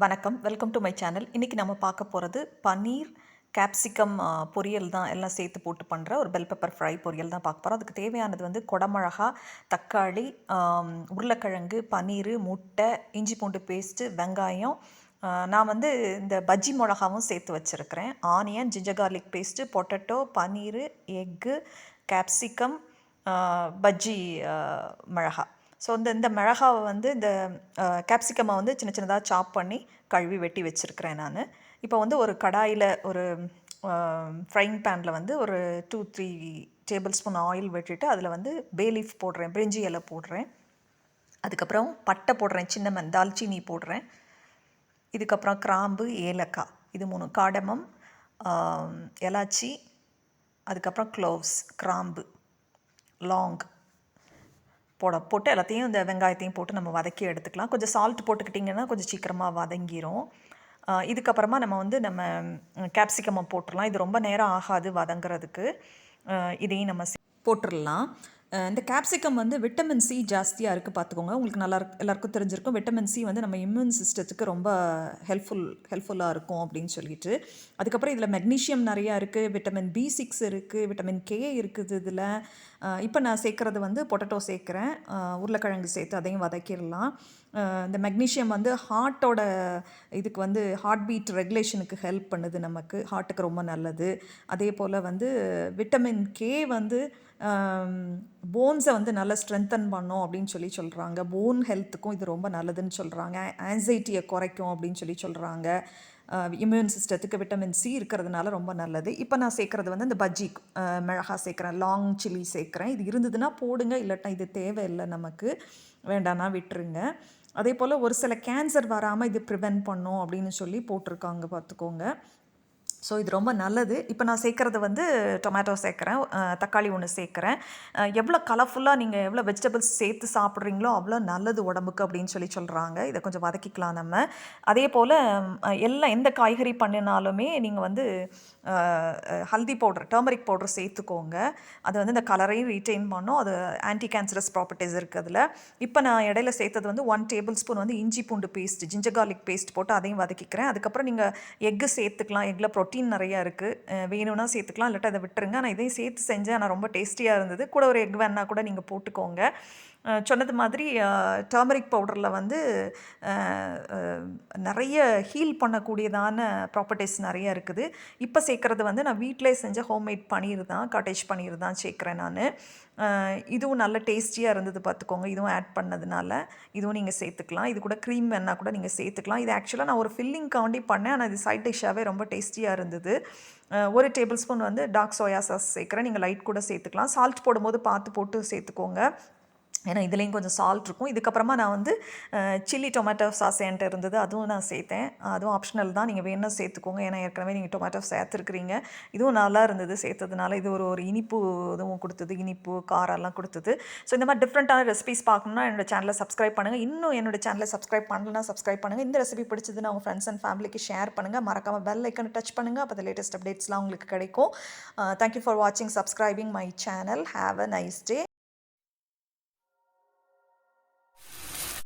வணக்கம், welcome to my channel. இன்றைக்கி நம்ம பார்க்க போகிறது பன்னீர் கேப்சிகம் பொரியல் தான். எல்லாம் சேர்த்து போட்டு பண்ணுற ஒரு பெல் பெப்பர் ஃப்ரை பொரியல் தான் பார்க்க போகிறோம். அதுக்கு தேவையானது வந்து குடமிளகா, தக்காளி, உருளைக்கிழங்கு, பன்னீர், முட்டை, இஞ்சி பூண்டு பேஸ்ட்டு, வெங்காயம். நான் வந்து இந்த பஜ்ஜி மிளகாவும் சேர்த்து வச்சுருக்கிறேன். Onion, ginger garlic paste, potato, paneer, egg, capsicum, bajji மிளகா. ஸோ இந்த மிளகாவை வந்து இந்த கேப்சிகம்மை வந்து சின்ன சின்னதாக சாப் பண்ணி கழுவி வெட்டி வச்சுருக்கிறேன் நான். இப்போ வந்து ஒரு கடாயில் ஒரு ஃப்ரைங் பேனில் வந்து ஒரு 2-3 டேபிள் ஸ்பூன் ஆயில் விட்டுட்டு அதில் வந்து பே லீஃப் போடுறேன், பிரிஞ்சி இலை போடுறேன், அதுக்கப்புறம் பட்டை போடுறேன், சின்னமன் தால்ச்சீனி போடுறேன், இதுக்கப்புறம் கிராம்பு, ஏலக்காய், இது 3, காடமம், எலாச்சி, அதுக்கப்புறம் க்ளோவ்ஸ், கிராம்பு, லாங் போட்டு எல்லாத்தையும் இந்த வெங்காயத்தையும் போட்டு நம்ம வதக்கி எடுத்துக்கலாம். கொஞ்சம் சால்ட் போட்டுக்கிட்டிங்கன்னா கொஞ்சம் சீக்கிரமாக வதங்கிரும். இதுக்கப்புறமா நம்ம கேப்சிகம்மை போட்டுடலாம். இது ரொம்ப நேரம் ஆகாது வதங்கிறதுக்கு. இதையும் நம்ம போட்டுடலாம். இந்த கேப்சிகம் வந்து விட்டமின் சி ஜாஸ்தியாக இருக்குது, பார்த்துக்கோங்க. உங்களுக்கு எல்லாருக்கும் தெரிஞ்சிருக்கும். விட்டமின் சி வந்து நம்ம இம்யூன் சிஸ்டத்துக்கு ரொம்ப ஹெல்ப்ஃபுல்லாக இருக்கும் அப்படின்னு சொல்லிட்டு. அதுக்கப்புறம் இதில் மெக்னீஷியம் நிறையா இருக்குது, விட்டமின் B6 இருக்குது, விட்டமின் K இருக்குது இதில். இப்போ நான் சேர்க்குறது வந்து பொட்டேட்டோ சேர்க்குறேன், உருளைக்கிழங்கு சேர்த்து அதையும் வதக்கிடலாம். இந்த மெக்னீஷியம் வந்து ஹார்ட்டோட இதுக்கு வந்து ஹார்ட் பீட் ரெகுலேஷனுக்கு ஹெல்ப் பண்ணுது, நமக்கு ஹார்ட்டுக்கு ரொம்ப நல்லது. அதே போல் வந்து விட்டமின் K வந்து போன்ஸை வந்து நல்லா ஸ்ட்ரென்தன் பண்ணும் அப்படின்னு சொல்கிறாங்க. போன் ஹெல்த்துக்கும் இது ரொம்ப நல்லதுன்னு சொல்கிறாங்க. ஆன்சைட்டியை குறைக்கும் அப்படின்னு சொல்கிறாங்க. இம்யூன் சிஸ்டத்துக்கு விட்டமின் சி இருக்கிறதுனால ரொம்ப நல்லது. இப்போ நான் சேர்க்குறது வந்து இந்த பஜ்ஜி மிளகா சேர்க்குறேன், லாங் சில்லி சேர்க்குறேன். இது இருந்ததுன்னா போடுங்க, இல்லாட்டா இது தேவையில்லை, நமக்கு வேண்டான்னா விட்டுருங்க. அதே போல் ஒரு சில கேன்சர் வராமல் இது ப்ரிவென்ட் பண்ணும் அப்படின்னு போட்டிருக்காங்க, பார்த்துக்கோங்க. ஸோ இது ரொம்ப நல்லது. இப்போ நான் சேர்க்குறது வந்து டொமேட்டோ சேர்க்குறேன், தக்காளி ஒன்று சேர்க்குறேன். எவ்வளோ கலர்ஃபுல்லாக நீங்கள் எவ்வளோ வெஜிடபிள்ஸ் சேர்த்து சாப்பிட்றீங்களோ அவ்வளோ நல்லது உடம்புக்கு அப்படின்னு சொல்கிறாங்க. இதை கொஞ்சம் வதக்கிக்கலாம் நம்ம. அதே போல் எல்லாம் எந்த காய்கறி பண்ணினாலுமே நீங்கள் வந்து ஹல்தி பவுடர், டர்மரிக் பவுடர் சேர்த்துக்கோங்க. அது வந்து இந்த கலரையும் ரீட்டைன் பண்ணும். அது ஆன்டி கேன்சரஸ் ப்ராப்பர்ட்டிஸ் இருக்குது அதில். இப்போ நான் இடையில சேர்த்தது வந்து 1 டேபிள் ஸ்பூன் வந்து இஞ்சி பூண்டு பேஸ்ட், ஜிஞ்சர் கார்லிக் பேஸ்ட் போட்டு அதையும் வதக்கிக்கிறேன். அதுக்கப்புறம் நீங்கள் எக்கு சேர்த்துக்கலாம். எக்கில் ப்ரோட்டீன் நிறையா இருக்குது, வேணும்னா சேர்த்துக்கலாம், இல்லாட்டா இதை விட்டுருங்க. நான் இதையும் சேர்த்து செஞ்சேன், ஆனால் ரொம்ப டேஸ்டியாக இருந்தது. கூட ஒரு எக் வேணால் கூட நீங்கள் போட்டுக்கோங்க. சொன்னது மாதிரி டர்மரிக் பவுடரில் வந்து நிறைய ஹீல் பண்ணக்கூடியதான ப்ராப்பர்ட்டிஸ் நிறைய இருக்குது. இப்போ சேர்க்குறது வந்து நான் வீட்டிலே செஞ்ச ஹோம்மேட் பன்னீர் தான், காட்டேஜ் பன்னீர் தான் சேர்க்குறேன் நான். இதுவும் நல்ல டேஸ்டியாக இருந்தது, பார்த்துக்கோங்க. இதுவும் ஆட் பண்ணதுனால இதுவும் நீங்கள் சேர்த்துக்கலாம். இது கூட க்ரீம் வேணால் கூட நீங்கள் சேர்த்துக்கலாம். இது ஆக்சுவலாக நான் ஒரு ஃபில்லிங்காண்டி பண்ணேன், ஆனால் இது சைட் டிஷ்ஷாகவே ரொம்ப டேஸ்டியாக இருந்தது. 1 டேபிள் ஸ்பூன் வந்து டார்க் சோயா சாஸ் சேர்க்குறேன். நீங்கள் லைட் கூட சேர்த்துக்கலாம். சால்ட் போடும்போது பார்த்து போட்டு சேர்த்துக்கோங்க, ஏன்னா இதுலேயும் கொஞ்சம் சால்ட் இருக்கும். இதுக்கப்புறமா நான் வந்து சில்லி டொமேட்டோ சாஸ் என்கிட்ட இருந்தது, அதுவும் நான் சேர்த்தேன். அதுவும் ஆப்ஷனல் தான், நீங்கள் வேணும்னா சேர்த்துக்கோங்க. ஏன்னா ஏற்கனவே நீங்கள் டொமேட்டோ சேர்த்துருக்குறீங்க. இதுவும் நல்லா இருந்தது சேர்த்ததுனால. இது ஒரு இனிப்பு இதுவும் கொடுத்தது, இனிப்பு காரெல்லாம் கொடுத்தது. ஸோ இந்த மாதிரி டிஃப்ரெண்ட்டான ரெசிபிஸ் பார்க்கணுன்னா என்னோடய சேனலை சப்ஸ்கிரைப் பண்ணுங்கள். இன்னும் என்னோடய சேனலை சப்ஸ்கிரைப் பண்ணலன்னா சப்ஸ்கிரைப் பண்ணுங்கள். இந்த ரெசிபி பிடிச்சதுன்னா உங்கள் ஃப்ரெண்ட்ஸ் அண்ட் ஃபேமிலிக்கு ஷேர் பண்ணுங்கள். மறக்காமல் பெல் ஐக்கனை டச் பண்ணுங்கள், அப்போ லேட்டஸ்ட் அப்டேட்ஸ்லாம் உங்களுக்கு கிடைக்கும். தேங்க்யூ ஃபார் வாட்சிங், subscribing my channel. Have a nice day.